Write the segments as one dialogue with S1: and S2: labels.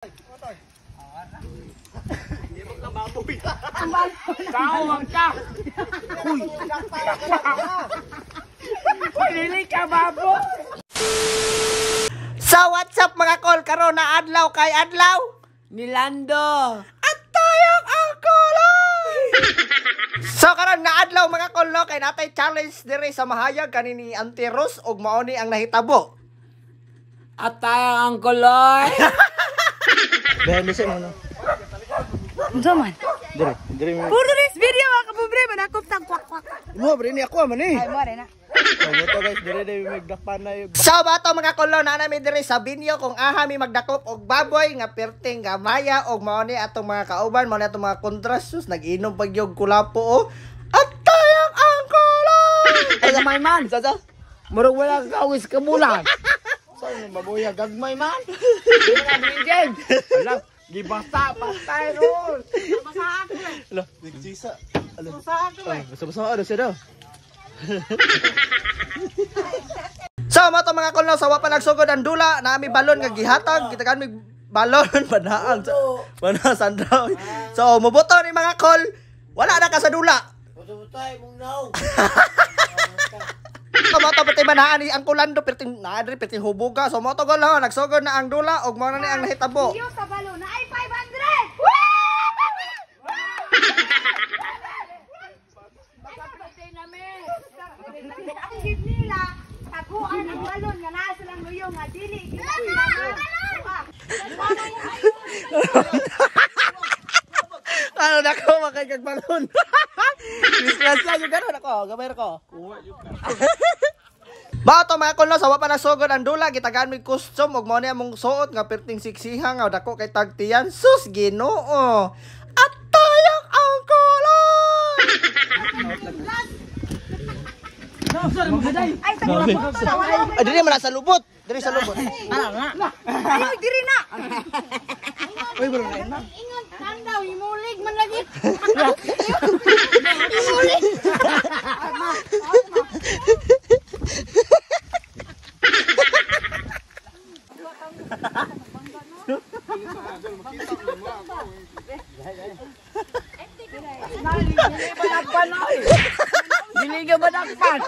S1: Hindi mo ka baboy.
S2: Kawang ka! Uy! Pili ka, baboy!
S3: So what's up mga kol? Karon na adlaw kay adlaw
S2: Nilando!
S3: at tayong ang kulay. So karon nga adlaw mga kol no, kay natay challenge dire sa mahayag kanini Auntie Rose ug mao ni ang nahitabo.
S2: At tayo ang kuloy!
S1: Dahil listen mo no.
S4: Zaman.
S1: Dire mo.
S4: For this video mga kapobre, manakop tang kwak-kwak.
S1: Mo bre ni ako man eh.
S4: Ay, mo rin na.
S1: Oh, to guys, dire magdapan na yung.
S3: So bato mga kol no, na nami dire sa binyo kung aha mi magdakop og baboy nga perting gamaya og mao ni atong mga kauban, mao ni atong mga kontrasus nag-inom pag yung kulapo o. At tayong ang kulay.
S2: Ay, gamay man!
S1: Sasa?
S2: Murag wala kawis ka bulan!
S1: Saan yung baboy gagmay man?
S2: Hindi mo na binigyan! Alam, gibasa, patay ron!
S1: Ala, nagsisa. Ala. Basta-basta ano siya daw.
S3: So mo to mga kulno, sawa pa nagsugod ang dula, naami balon nga gihatag, kita kan mig balon banaang bana sandaw. So moboto ni mga kol, wala na ka sa dula.
S2: Patay mong naw!
S3: So mo to pati banaan ni ang kulando perting naadri perting hubuga. So mo to gol ho, nagsugod na ang dula ug mao na ni ang nahitabo.
S4: Yung sa balon na ay 500! Ang gid nila, taguan ang balon nga naa silang luyong nga dili
S3: Ano na ko makikag balon. Disgrasya yung gano'n ako, gamay ko. Bato mga kulno, sawa pa nagsugod ang dula, gitagaan may custom ug mao ni among suot nga perting siksiha nga dako kay tagtiyan. Sus Ginoo. At tayong ang kulay.
S4: ay sa wala
S3: Ay diri man sa lubot, diri sa lubot.
S4: ay diri na.
S3: Uy bro na.
S4: Ingon tandaw imulig man lagi.
S2: Dili ba nakpan oy? Dili ka ba nakpan?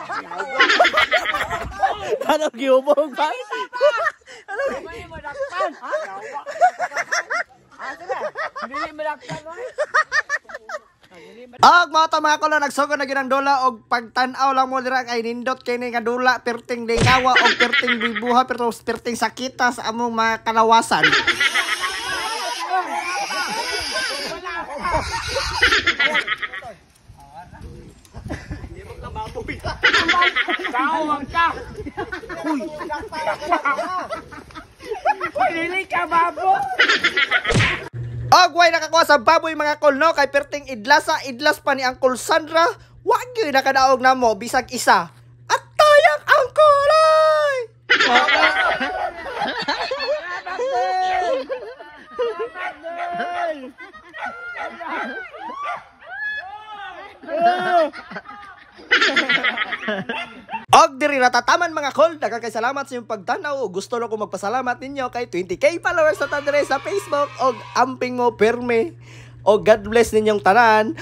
S3: Ano giubog ba?
S2: Dili ba nakpan? Dili ba nakpan oy?
S3: Og mao to mga kulo, nagsugod na gyud ang dula og pagtan-aw lang mo dira kay nindot kini nga dula perting lingawa og perting bibuha pero perting sakita sa among mga kalawasan.
S1: Hindi mo ka baboy.
S2: Kawang ka! Uy! Pili ka, baboy!
S3: Og way nakakuha sa baboy mga kulno kay perting idlas pa ni Uncle Sandra, wa gyud nakadaog namo bisag isa. At tayang ang kulay. Og diri natataman mga kol, daghang kay salamat sa inyong pagtanaw ug gusto ko magpasalamat ninyo kay 20k followers na ta dire sa Facebook og amping mo perme. Og God bless ninyong tanan.